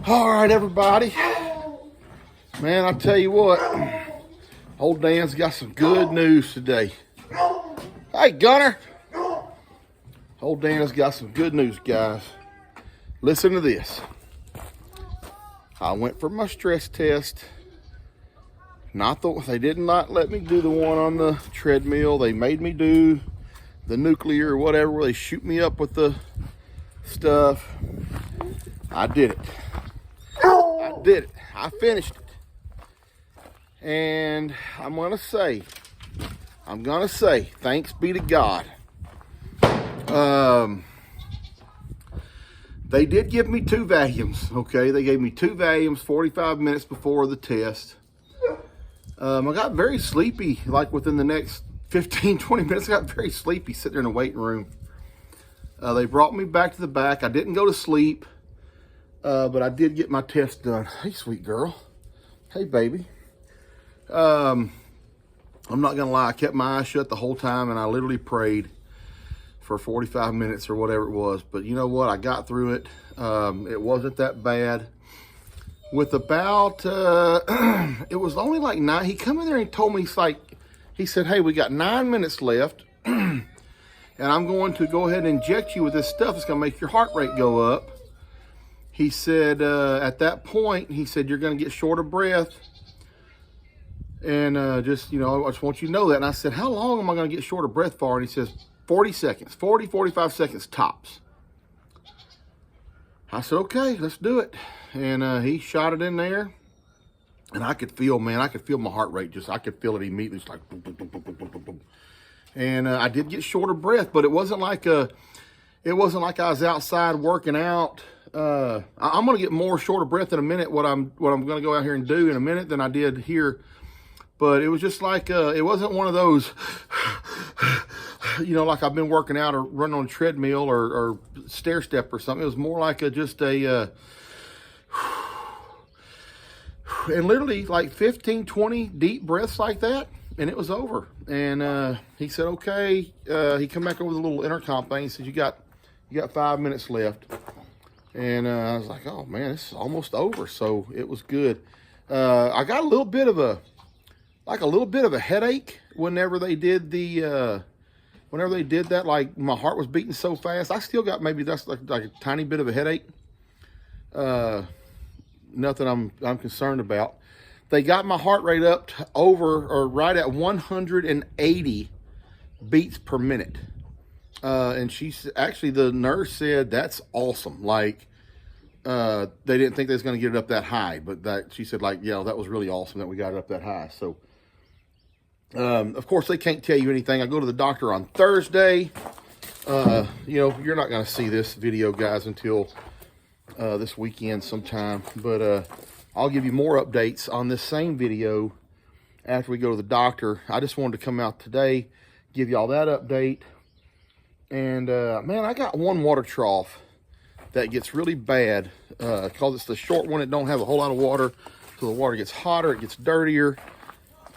All right, everybody. Man, I tell you what, old Dan's got some good news today. Hey, Gunner. Old Dan's got some good news, guys. Listen to this. I went for my stress test. They did not let me do the one on the treadmill. They made me do the nuclear or whatever, where they shoot me up with the stuff. I did it. I finished it. And I'm gonna say, thanks be to God. They did give me 2 Valiums, okay? They gave me 2 Valiums 45 minutes before the test. I got very sleepy, like within the next 15, 20 minutes, I got very sleepy sitting there in the waiting room. They brought me back to the back. I didn't go to sleep, but I did get my test done. Hey, sweet girl. Hey, baby. I'm not gonna lie, I kept my eyes shut the whole time, and I literally prayed for 45 minutes or whatever it was. But you know what? I got through it. It wasn't that bad. With about, it was only like 9. He come in there and told me, he said, hey, we got 9 minutes left, and I'm going to go ahead and inject you with this stuff. It's gonna make your heart rate go up. He said, at that point, he said, you're gonna get short of breath. And I just want you to know that. And I said, how long am I gonna get short of breath for? And he says, 40 seconds, 40, 45 seconds tops. I said, okay, let's do it. And he shot it in there, and I could feel my heart rate. I could feel it immediately. It's like boom, boom, boom, boom, boom, boom, boom. And I did get short of breath, but it wasn't like I was outside working out. I'm gonna get more short of breath in a minute. What I'm gonna go out here and do in a minute than I did here. But it was just like it wasn't one of those, like I've been working out or running on a treadmill or stair step or something. It was more like and literally like 15, 20 deep breaths like that, and it was over. And he said, okay. He come back over the little intercom thing. He said, you got 5 minutes left. And I was like, oh man, this is almost over. So it was good. I got a little bit of a headache whenever they did that. Like my heart was beating so fast. I still got maybe that's like a tiny bit of a headache. Nothing I'm concerned about. They got my heart rate up to right at 180 beats per minute. And the nurse said, that's awesome. Like, they didn't think they was going to get it up that high, but she said, like, yeah, that was really awesome that we got it up that high. So, of course, they can't tell you anything. I go to the doctor on Thursday. You're not going to see this video, guys, until this weekend sometime. But I'll give you more updates on this same video after we go to the doctor. I just wanted to come out today, give y'all that update. And, man, I got one water trough that gets really bad because it's the short one. It don't have a whole lot of water, so the water gets hotter, it gets dirtier.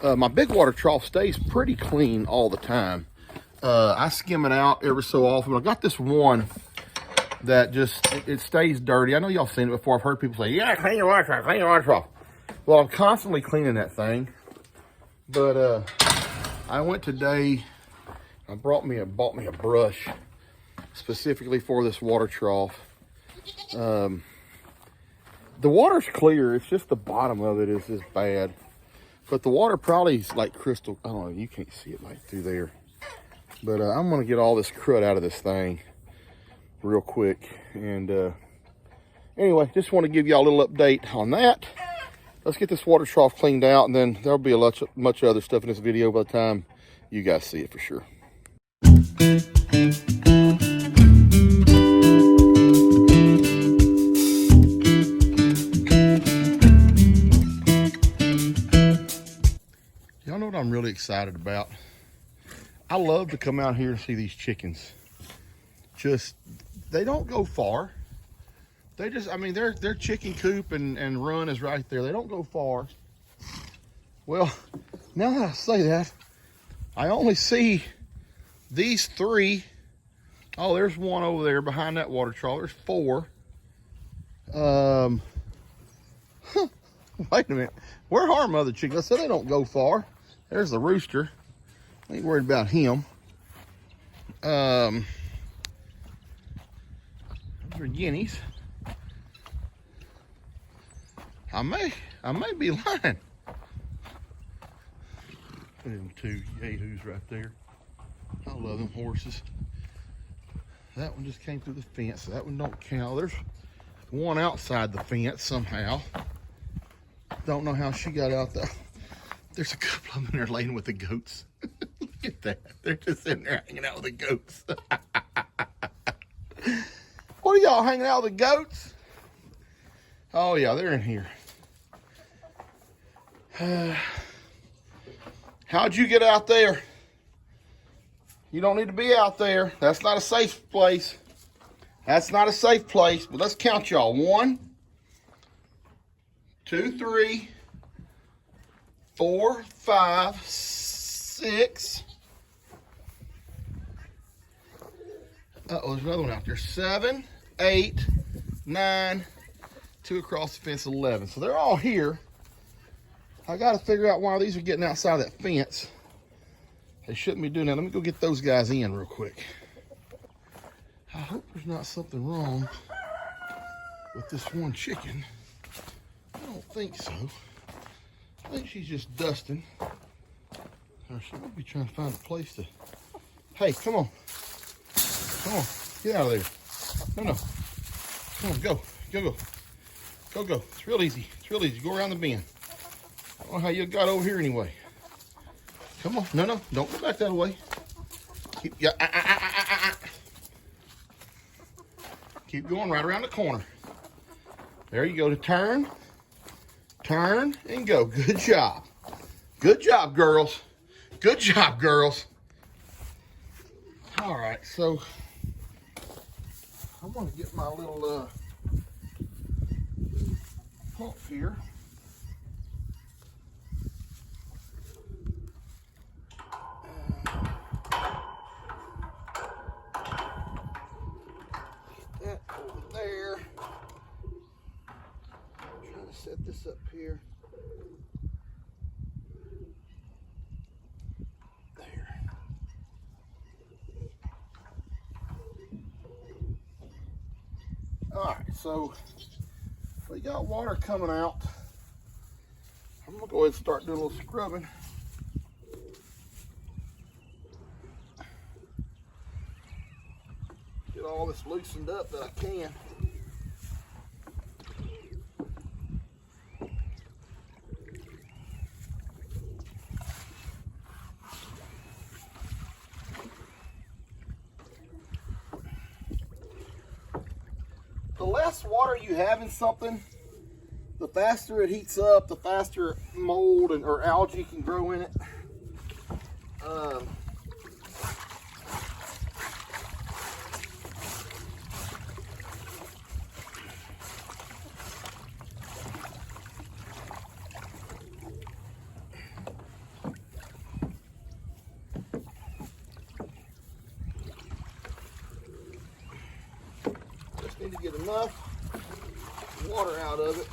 My big water trough stays pretty clean all the time. I skim it out every so often. I got this one that it stays dirty. I know y'all seen it before. I've heard people say, yeah, clean your water trough, clean your water trough. Well, I'm constantly cleaning that thing. But I went today, I bought me a brush specifically for this water trough. The water's clear. It's just the bottom of it is bad. But the water probably is like crystal. I don't know. You can't see it like through there. But I'm going to get all this crud out of this thing real quick. And anyway, just want to give y'all a little update on that. Let's get this water trough cleaned out, and then there'll be much other stuff in this video by the time you guys see it for sure. Y'all know what I'm really excited about? I love to come out here and see these chickens. They don't go far. They just, their chicken coop and run is right there. They don't go far. Well, now that I say that, I only see these 3. Oh, there's one over there behind that water trough. There's 4. Wait a minute. Where are my other chickens? I said they don't go far. There's the rooster. I ain't worried about him. Those are guineas. I may be lying. Them two yahoos right there. I love them horses. That one just came through the fence, so that one don't count. There's one outside the fence somehow. Don't know how she got out there. There's a couple of them in there laying with the goats. Look at that. They're just in there hanging out with the goats. What are y'all hanging out with the goats? Oh yeah, they're in here. How'd you get out there? You don't need to be out there. That's not a safe place. That's not a safe place. But let's count y'all. 1, 2, 3, 4, 5, 6. Uh-oh, there's another one out there. 7, 8, 9, 2 across the fence, 11. So they're all here. I got to figure out why these are getting outside that fence. They shouldn't be doing that. Let me go get those guys in real quick. I hope there's not something wrong with this one chicken. I don't think so. I think she's just dusting. Or she might be trying to find a place to... Hey, come on. Come on. Get out of there. No. Come on, go. Go. It's real easy. Go around the bend. I don't know how you got over here anyway. Come on. No. Don't go back that way. Keep going right around the corner. There you go. To turn, and go. Good job. Good job, girls. All right, so I'm going to get my little pump here. Get that over there. I'm trying to set this up here. Alright, so we got water coming out. I'm going to go ahead and start doing a little scrubbing. Get all this loosened up that I can. The less water you have in something, the faster it heats up, the faster mold or algae can grow in it. Need to get enough water out of it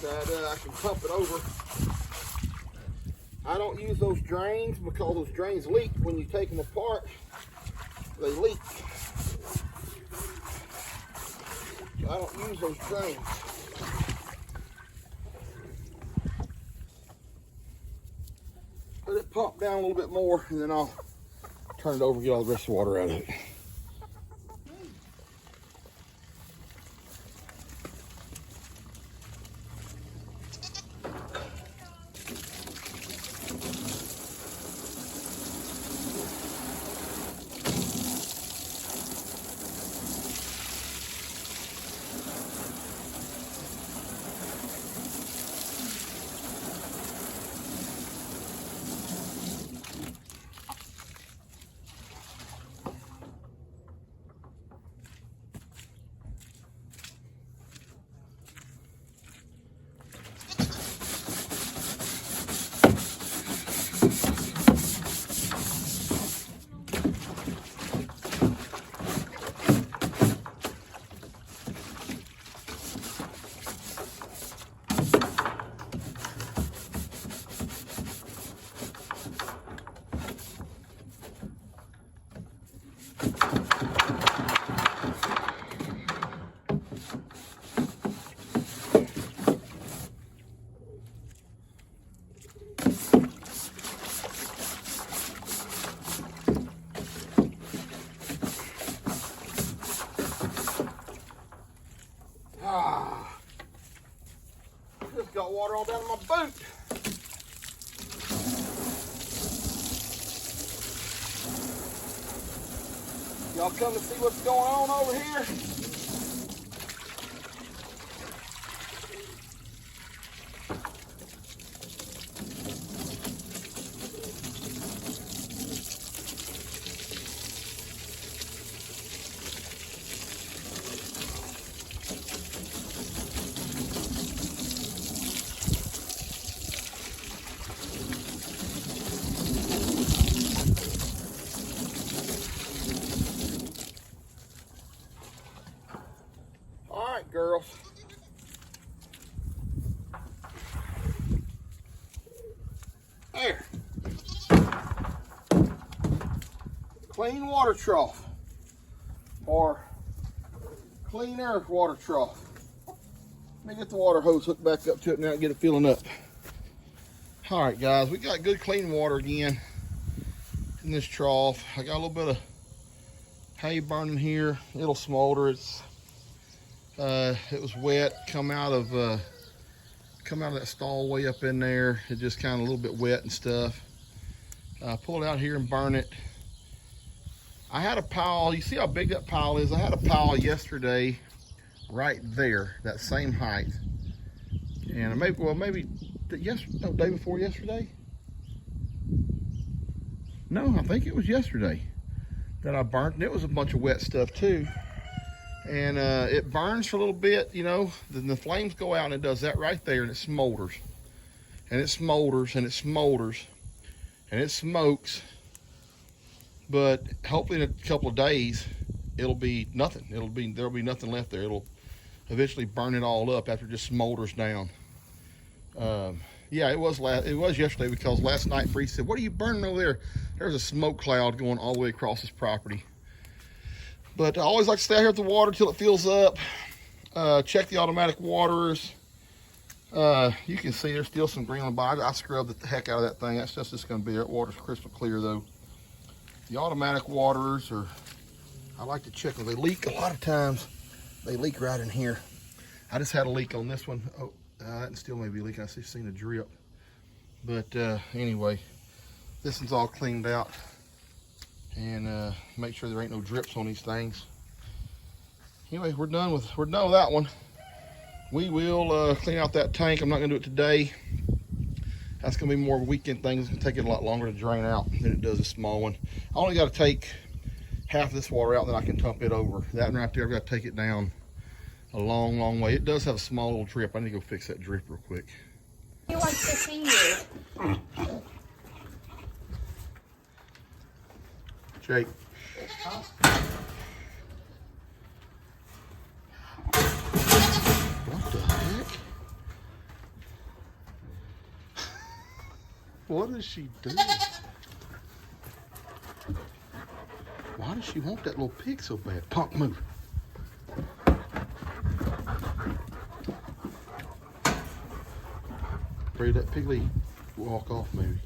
that I can pump it over. I don't use those drains because those drains leak when you take them apart. They leak. So I don't use those drains. Let it pump down a little bit more and then I'll turn it over and get all the rest of the water out of it. Just got water all down my boot. Y'all come to see what's going on over here? Girls. There. Clean water trough or clean air water trough. Let me get the water hose hooked back up to it now and get it filling up. All right, guys, we got good clean water again in this trough. I got a little bit of hay burning here. It'll smolder. It was wet, come out of that stall way up in there. It just kind of a little bit wet and stuff. Pull it out here and burn it. I had a pile. You see how big that pile is? I had a pile yesterday right there, that same height. And maybe day before yesterday. No, I think it was yesterday that I burnt, and it was a bunch of wet stuff too. And it burns for a little bit, you know, then the flames go out and it does that right there, and it smolders. And it smolders and it smolders and it smokes. But hopefully in a couple of days, it'll be nothing. There'll be nothing left there. It'll eventually burn it all up after it just smolders down. Yeah, it was yesterday, because last night Free said, "What are you burning over there?" There's a smoke cloud going all the way across this property. But I always like to stay out here with the water till it fills up. Check the automatic waters. You can see there's still some green on the bottom. I scrubbed the heck out of that thing. That's just going to be there. Water's crystal clear though. The automatic waters I like to check them. They leak a lot of times. They leak right in here. I just had a leak on this one. Oh, that still may be leaking. I seen a drip. But anyway, this one's all cleaned out. And make sure there ain't no drips on these things. Anyway, we're done with that one. We will clean out that tank. I'm not gonna do it today. That's gonna be more of a weekend thing. It's gonna take it a lot longer to drain out than it does a small one. I only got to take half of this water out, then I can pump it over. That one right there, I've got to take it down a long, long way. It does have a small little drip. I need to go fix that drip real quick. He wants to see you. Jake. What the heck? What is she doing? Why does she want that little pig so bad? Punk, move. Afraid that Pigley will walk off maybe.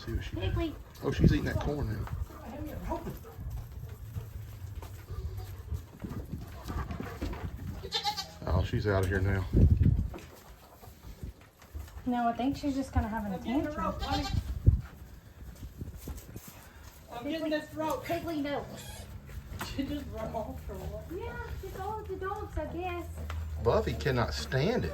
See what she. Pigley. Oh, she's eating that corn now. Oh, she's out of here now. No, I think she's just kind of having a tantrum. I'm getting this rope. Pigley, no. She just run off or what? Yeah, she's all of the dogs, I guess. Buffy cannot stand it.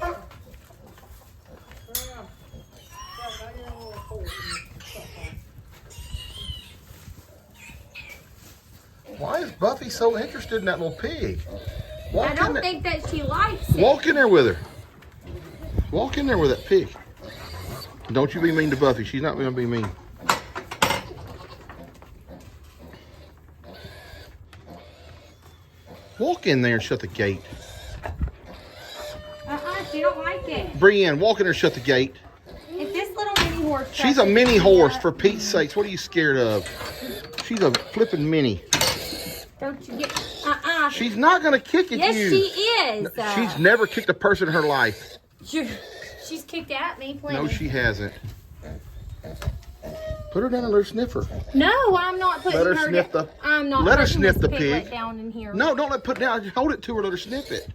Why is Buffy so interested in that little pig? I don't think that she likes it. Walk in there with her. Walk in there with that pig. Don't you be mean to Buffy. She's not going to be mean. Walk in there and shut the gate. She don't like it. Brienne, walk in there and shut the gate. If this little mini horse... She's a mini horse, for Pete's sakes. What are you scared of? She's a flipping mini. Don't you get... She's not going to kick at yes, you. Yes, she is. She's never kicked a person in her life. She's kicked at me plenty. No, she hasn't. Put her down and let her sniff her. No, I'm not putting let her sniff the. I'm not. Let her sniff the pig. Down in here. No, don't let put it down. Just hold it to her. Let her sniff it.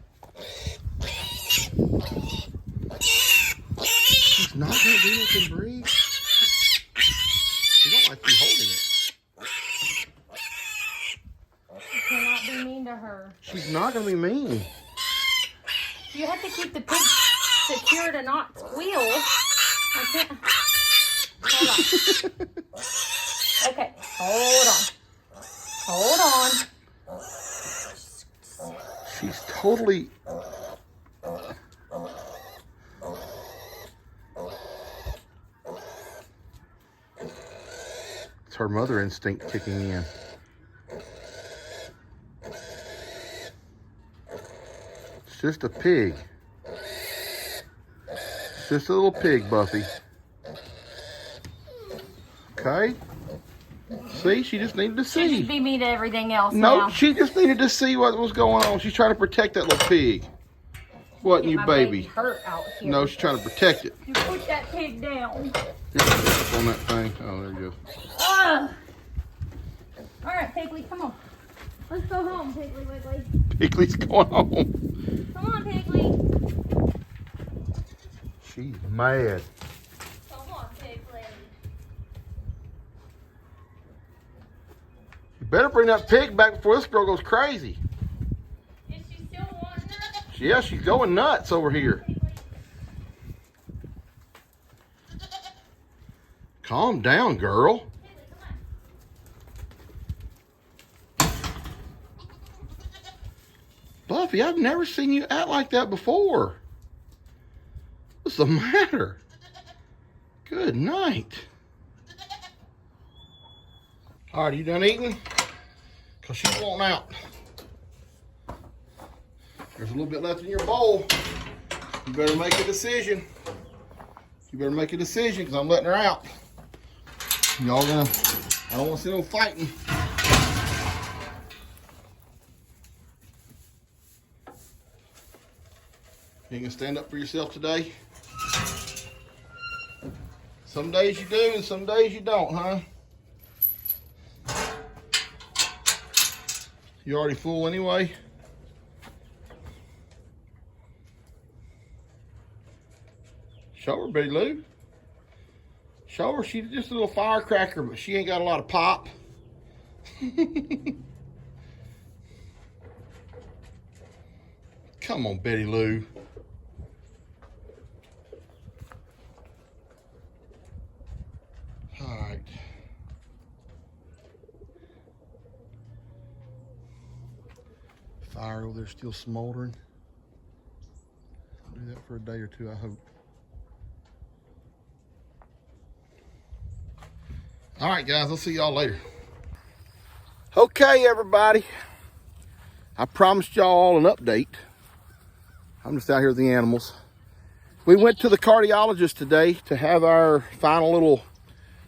not gonna do nothing, Bree. She don't like you holding it. You cannot be mean to her. She's not gonna be mean. You have to keep the pig secure to not squeal. I can't. Hold on. Okay, hold on. Hold on. She's totally. It's her mother instinct kicking in. It's just a pig. It's just a little pig, Buffy. Okay? See, she just needed to She see. just be mean to everything else No, now. she just needed to see what was going on. She's trying to protect that little pig. Wasn't you, My baby? hurt out here. No, she's trying to protect it. You put that pig down. On that thing. Oh, there you go. All right, Pigley, come on. Let's go home, Pigley Wiggly. Pigley's going home. Come on, Pigley. She's mad. Come on, Pigley. You better bring that pig back before this girl goes crazy. Is she still wanting her? Yeah, she's going nuts over here. Calm down, girl. Buffy, I've never seen you act like that before. What's the matter? Good night. All right, are you done eating? Because she's wanting out. There's a little bit left in your bowl. You better make a decision. You better make a decision because I'm letting her out. Y'all gonna, I don't want to see no fighting. You gonna stand up for yourself today? Some days you do and some days you don't, huh? You already full anyway? Show her, Betty Lou. Show her she's just a little firecracker, but she ain't got a lot of pop. Come on, Betty Lou. All right. Fire over there still smoldering. I'll do that for a day or two, I hope. All right, guys, I'll see y'all later. Okay, everybody. I promised y'all all an update. I'm just out here with the animals. We went to the cardiologist today to have our final little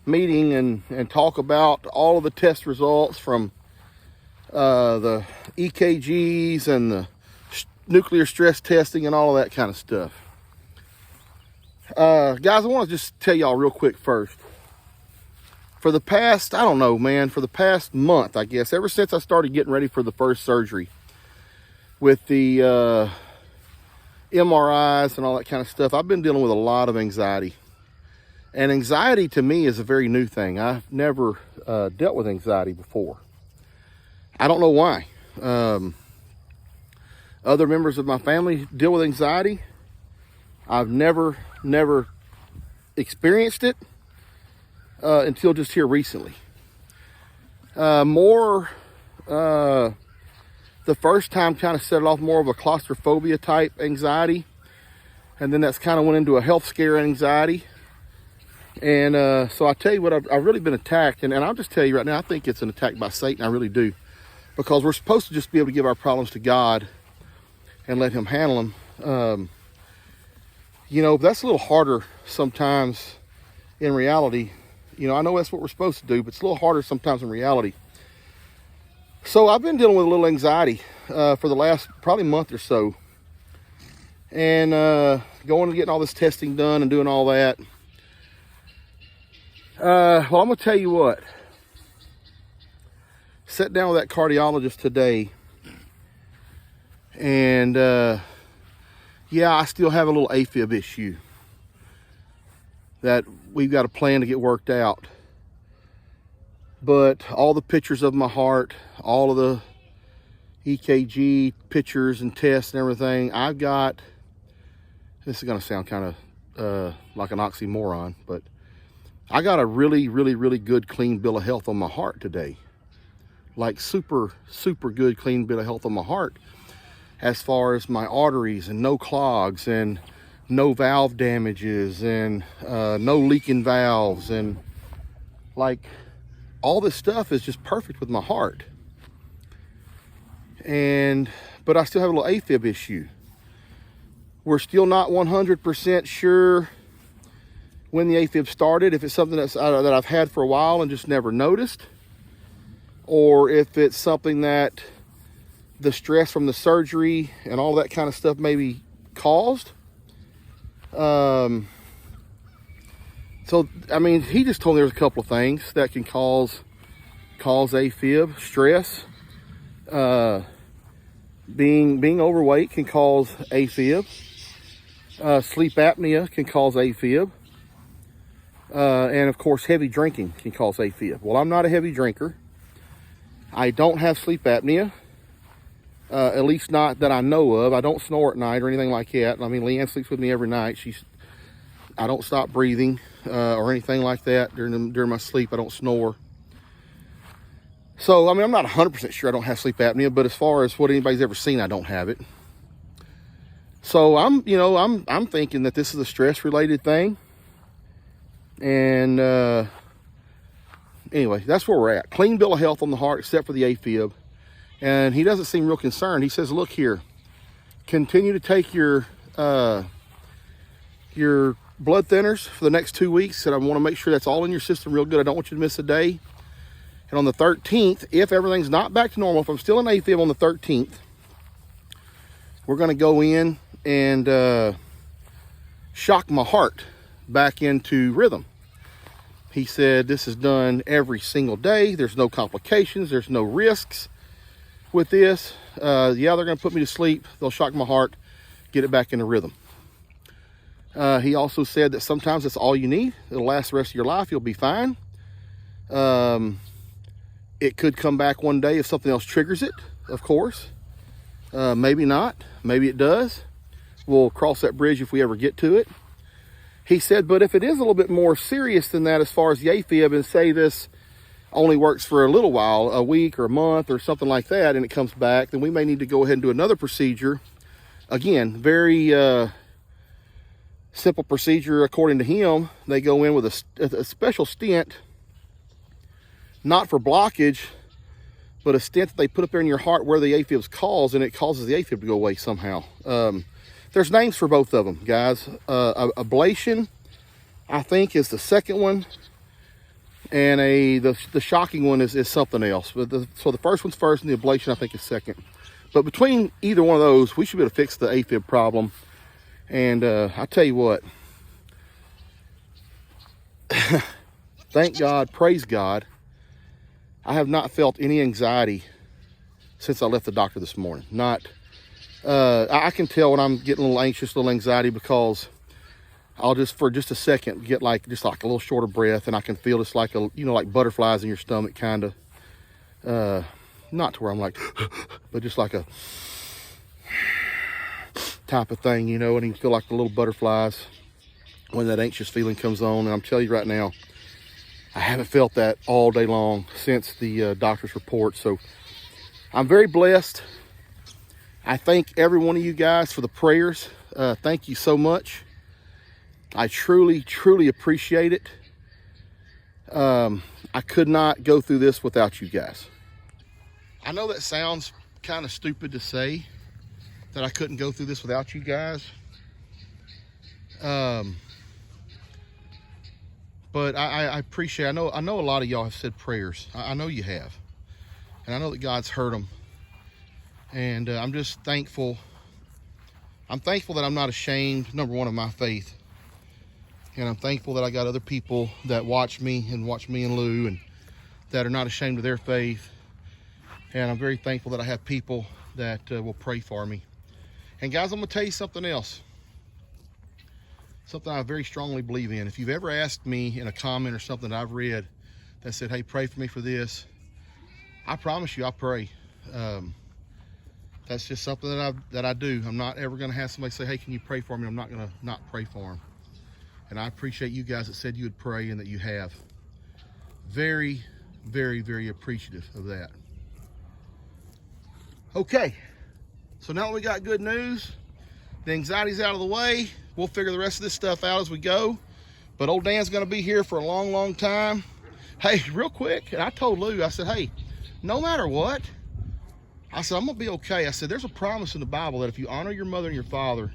meeting and talk about all of the test results from the EKGs and the nuclear stress testing and all of that kind of stuff. Guys, I want to just tell y'all real quick first. For the past, I don't know, man, for the past month, I guess, ever since I started getting ready for the first surgery with the MRIs and all that kind of stuff, I've been dealing with a lot of anxiety. And anxiety to me is a very new thing. I've never dealt with anxiety before. I don't know why. Other members of my family deal with anxiety. I've never experienced it until just here recently. The first time kind of set it off more of a claustrophobia type anxiety. And then that's kind of went into a health scare anxiety. And so I tell you what, I've really been attacked. And I'll just tell you right now, I think it's an attack by Satan. I really do. Because we're supposed to just be able to give our problems to God and let him handle them. You know, that's a little harder sometimes in reality. You know, I know that's what we're supposed to do, but it's a little harder sometimes in reality. So I've been dealing with a little anxiety for the last probably month or so. And going and getting all this testing done and doing all that. Well, I'm going to tell you what. Sat down with that cardiologist today. And yeah, I still have a little AFib issue. that we've got a plan to get worked out. But all the pictures of my heart, all of the EKG pictures and tests and everything, I've got, this is going to sound kind of like an oxymoron, but I got a really, really, really good, clean bill of health on my heart today. Like super, super good, clean bill of health on my heart, as far as my arteries and no clogs and no valve damages and no leaking valves, and like all this stuff is just perfect with my heart. But I still have a little AFib issue. We're still not 100% sure when the AFib started, if it's something that I've had for a while and just never noticed, or if it's something that the stress from the surgery and all that kind of stuff maybe caused. So, I mean, he just told me there's a couple of things that can cause AFib. Stress, being overweight can cause AFib. Sleep apnea can cause AFib. And of course, heavy drinking can cause AFib. Well, I'm not a heavy drinker. I don't have sleep apnea, at least not that I know of. I don't snore at night or anything like that. I mean, Leanne sleeps with me every night. I don't stop breathing or anything like that during my sleep. I don't snore. So, I mean, I'm not 100% sure I don't have sleep apnea, but as far as what anybody's ever seen, I don't have it. So I'm thinking that this is a stress-related thing. And anyway, that's where we're at. Clean bill of health on the heart, except for the AFib. And he doesn't seem real concerned. He says, look here, continue to take your blood thinners for the next 2 weeks. And I want to make sure that's all in your system real good. I don't want you to miss a day. And on the 13th, if everything's not back to normal, if I'm still in AFib on the 13th, we're going to go in and shock my heart back into rhythm. He said this is done every single day. There's no complications. There's no risks with this. Yeah, they're going to put me to sleep. They'll shock my heart, get it back into rhythm. He also said that sometimes that's all you need. It'll last the rest of your life. You'll be fine. It could come back one day if something else triggers it, of course. Maybe not. Maybe it does. We'll cross that bridge if we ever get to it. He said, but if it is a little bit more serious than that as far as the AFib, and say this only works for a little while, a week or a month or something like that, and it comes back, then we may need to go ahead and do another procedure. Again, very simple procedure according to him. They go in with a special stent, not for blockage, but a stent that they put up there in your heart where the AFib's caused, and it causes the AFib to go away somehow. There's names for both of them, guys. Ablation, I think, is the second one, and the shocking one is something else. But so the first one's first, and the ablation, I think, is second. But between either one of those, we should be able to fix the AFib problem. And I tell you what, thank God, praise God, I have not felt any anxiety since I left the doctor this morning. I can tell when I'm getting a little anxious, a little anxiety, because I'll just, for just a second, get just like a little short of breath, and I can feel just like like butterflies in your stomach, kind of. Not to where I'm like, but just like a type of thing, and you feel like the little butterflies when that anxious feeling comes on. And I'm telling you right now, I haven't felt that all day long since the doctor's report. So I'm very blessed. I thank every one of you guys for the prayers. Thank you so much. I truly, truly appreciate it. I could not go through this without you guys. I know that sounds kind of stupid to say, that I couldn't go through this without you guys. But I appreciate, I know a lot of y'all have said prayers. I know you have. And I know that God's heard them. And I'm just thankful. I'm thankful that I'm not ashamed, number one, of my faith. And I'm thankful that I got other people that watch me and Lou, and that are not ashamed of their faith. And I'm very thankful that I have people that will pray for me. And guys, I'm going to tell you something else. something I very strongly believe in. If you've ever asked me in a comment or something that I've read that said, hey, pray for me for this, I promise you I pray. That's just something that I do. I'm not ever going to have somebody say, hey, can you pray for me? I'm not going to not pray for them. And I appreciate you guys that said you would pray and that you have. Very, very, very appreciative of that. Okay, so now that we got good news, the anxiety's out of the way, we'll figure the rest of this stuff out as we go. But old Dan's going to be here for a long, long time. Hey, real quick, and I told Lou, I said, hey, no matter what, I said, I'm going to be okay. I said, there's a promise in the Bible that if you honor your mother and your father,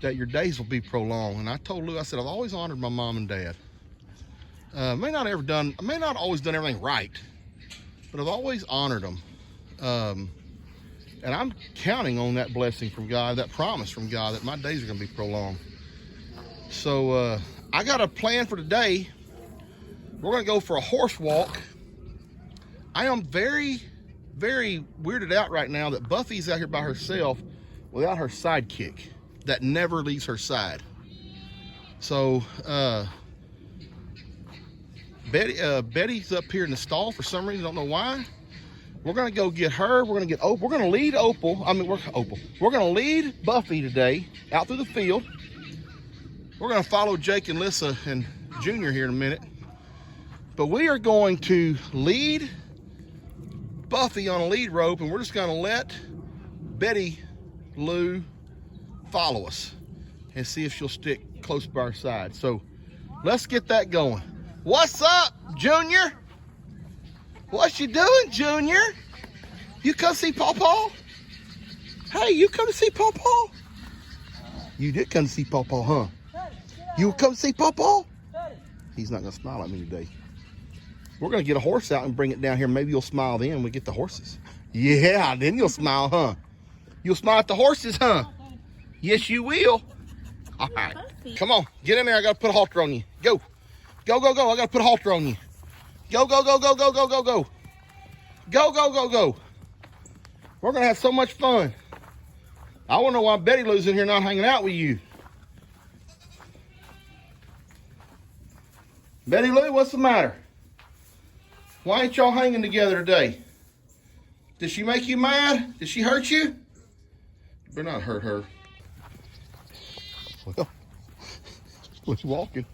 that your days will be prolonged. And I told Lou, I said, I've always honored my mom and dad. I may not always done everything right, but I've always honored them. And I'm counting on that blessing from God, that promise from God that my days are going to be prolonged. So I got a plan for today. We're going to go for a horse walk. I am very, very weirded out right now that Buffy's out here by herself without her sidekick that never leaves her side. So Betty's up here in the stall for some reason, I don't know why. We're gonna go get her. We're gonna get Opal. We're gonna lead Opal. We're gonna lead Buffy today out through the field. We're gonna follow Jake and Lissa and Junior here in a minute. But we are going to lead Buffy on a lead rope, and we're just gonna let Betty Lou follow us and see if she'll stick close by our side. So let's get that going. What's up, Junior? What you doing, Junior? You come see Pawpaw? Hey, you come to see Pawpaw? You did come to see Pawpaw, huh? You come see Pawpaw? He's not gonna smile at me today. We're gonna get a horse out and bring it down here. Maybe you'll smile then when we get the horses. Yeah, then you'll smile, huh? You'll smile at the horses, huh? Yes, you will. All right, come on, get in there. I gotta put a halter on you. Go, go, go, go. I gotta put a halter on you. Go, go, go, go, go, go, go, go. Go, go, go, go. We're gonna have so much fun. I wanna know why Betty Lou's in here not hanging out with you. Betty Lou, what's the matter? Why ain't y'all hanging together today? Did she make you mad? Did she hurt you? You better not hurt her. Well, was walking.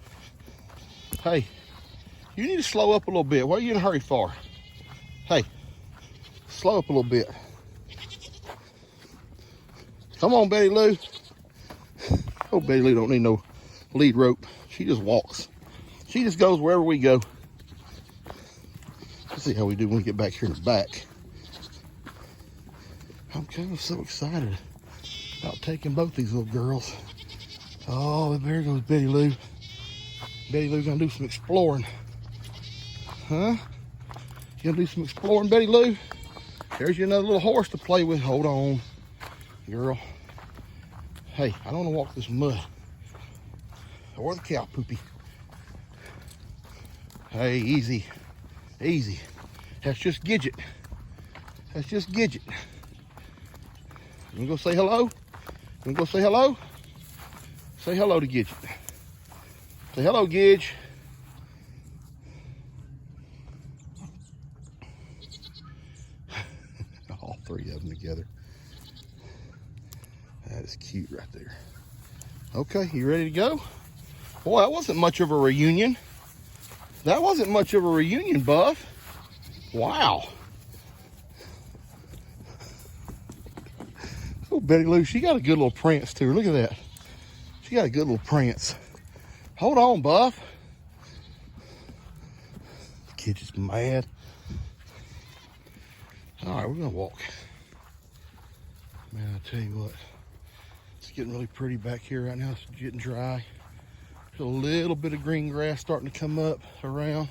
Hey, you need to slow up a little bit. What are you in a hurry for? Hey, slow up a little bit. Come on, Betty Lou. Oh, Betty Lou don't need no lead rope. She just walks. She just goes wherever we go. Let's see how we do when we get back here in the back. I'm kind of so excited about taking both these little girls. Oh, there goes Betty Lou. Betty Lou's gonna do some exploring. Huh? You gonna do some exploring, Betty Lou? There's you another little horse to play with. Hold on, girl. Hey, I don't want to walk this mud. Or the cow poopy. Hey, easy. Easy. That's just Gidget. That's just Gidget. You gonna go say hello? You gonna go say hello? Say hello to Gidget. Say hello, Gidge. All three of them together. That is cute right there. Okay, you ready to go? Boy, that wasn't much of a reunion. That wasn't much of a reunion, Buff. Wow. Oh, Betty Lou, she got a good little prance to her. Look at that. She got a good little prance. Hold on, Buff. The kid just mad. All right, we're gonna walk. Man, I tell you what, it's getting really pretty back here right now. It's getting dry. There's a little bit of green grass starting to come up around.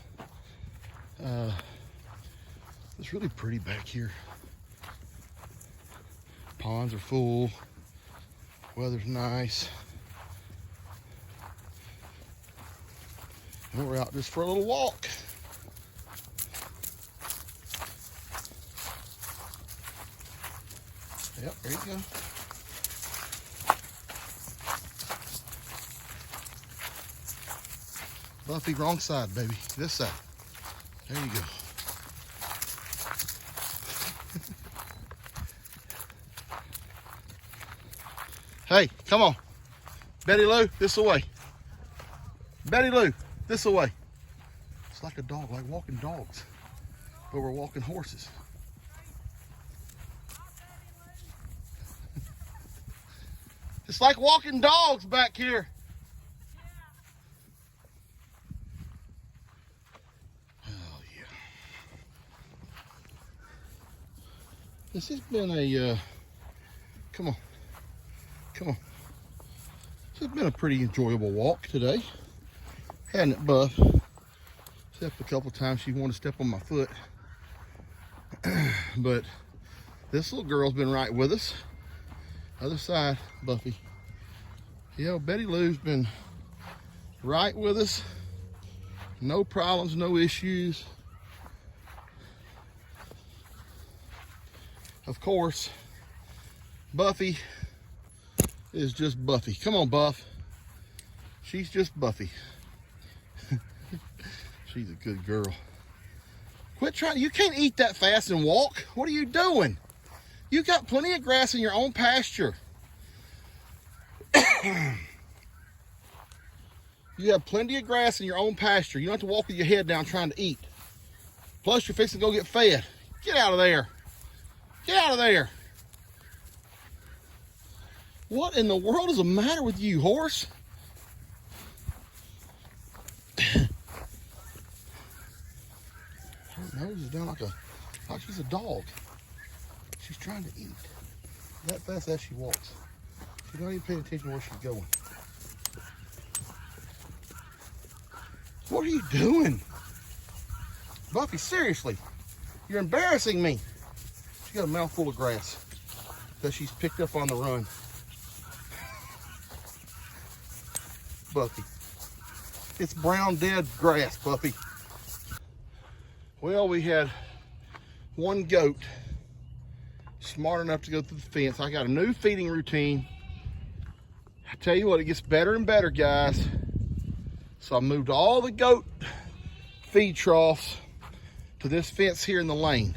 It's really pretty back here. Ponds are full. Weather's nice. And we're out just for a little walk. Yep, there you go. Buffy, wrong side, baby. This side. There you go. Hey, come on. Betty Lou, this way. Betty Lou, this way. It's like a dog, like walking dogs. But we're walking horses. It's like walking dogs back here. Oh, yeah. This has been a, come on. Come on. This has been a pretty enjoyable walk today. Hadn't it, Buff? Except a couple times she wanted to step on my foot. But this little girl's been right with us. Other side, Buffy. Yeah, Betty Lou's been right with us. No problems, no issues. Of course, Buffy is just Buffy. Come on, Buff. She's just Buffy. She's a good girl. Quit trying. You can't eat that fast and walk. What are you doing? You got plenty of grass in your own pasture. You have plenty of grass in your own pasture. You don't have to walk with your head down trying to eat. Plus, you're fixing to go get fed. Get out of there. Get out of there. What in the world is the matter with you, horse? Her nose is down like she's a dog. She's trying to eat. That fast as she walks. She's not even paying attention where she's going. What are you doing? Buffy, seriously. You're embarrassing me. She got a mouthful of grass that she's picked up on the run. Buffy. It's brown dead grass, Buffy. Well, we had one goat smart enough to go through the fence. I got a new feeding routine. I tell you what, it gets better and better, guys. So I moved all the goat feed troughs to this fence here in the lane.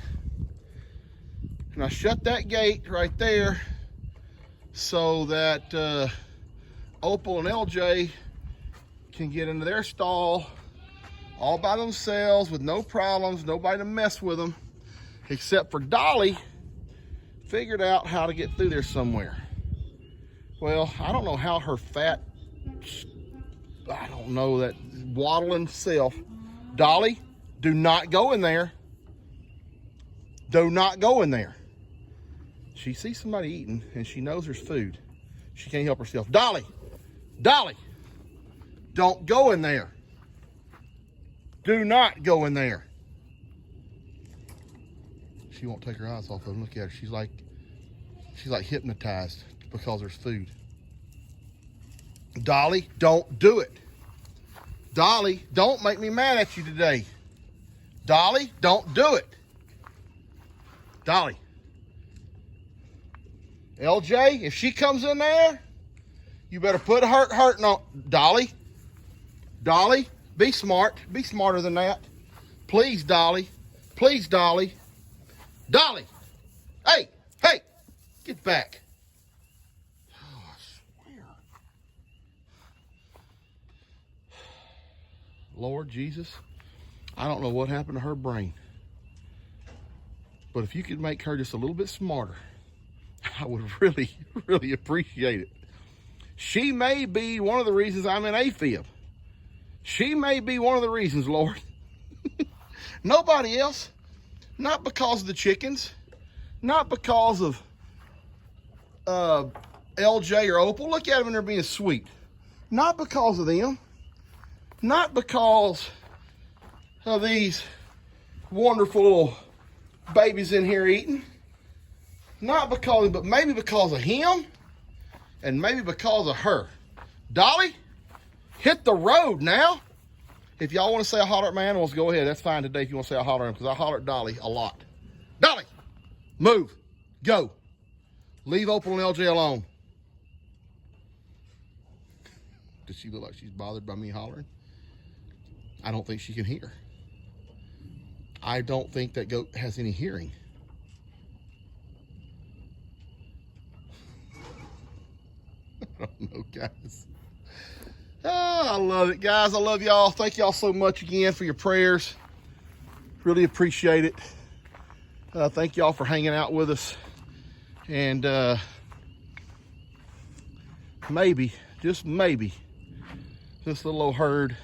And I shut that gate right there so that Opal and LJ can get into their stall all by themselves with no problems, nobody to mess with them, except for Dolly figured out how to get through there somewhere. Well, I don't know how her fat, I don't know, that waddling self. Dolly, do not go in there. Do not go in there. She sees somebody eating and she knows there's food. She can't help herself. Dolly, Dolly, don't go in there. Do not go in there. She won't take her eyes off of him. Look at her. She's like hypnotized because there's food. Dolly, don't do it. Dolly, don't make me mad at you today. Dolly, don't do it. Dolly. LJ, if she comes in there, you better put hurting on. Dolly. Dolly, be smart. Be smarter than that. Please, Dolly. Please, Dolly. Dolly. Hey, hey, get back. Oh, I swear. Lord Jesus, I don't know what happened to her brain. But if you could make her just a little bit smarter, I would really, really appreciate it. She may be one of the reasons I'm in AFib. She may be one of the reasons, Lord. Nobody else. Not because of the chickens. Not because of LJ or Opal. Look at them and they're being sweet. Not because of them. Not because of these wonderful little babies in here eating. Not because, but maybe because of him. And maybe because of her. Dolly, hit the road now. If y'all want to say I holler at my animals, go ahead. That's fine today if you want to say I holler at them, because I holler at Dolly a lot. Dolly, move, go. Leave Opal and LJ alone. Does she look like she's bothered by me hollering? I don't think she can hear. I don't think that goat has any hearing. I don't know, guys. Oh, I love it, guys. I love y'all. Thank y'all so much again for your prayers. Really appreciate it. Thank y'all for hanging out with us. And maybe, just maybe, this little old herd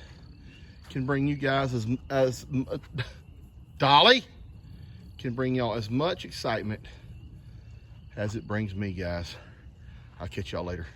can bring you guys as Dolly can bring y'all as much excitement as it brings me, guys. I'll catch y'all later.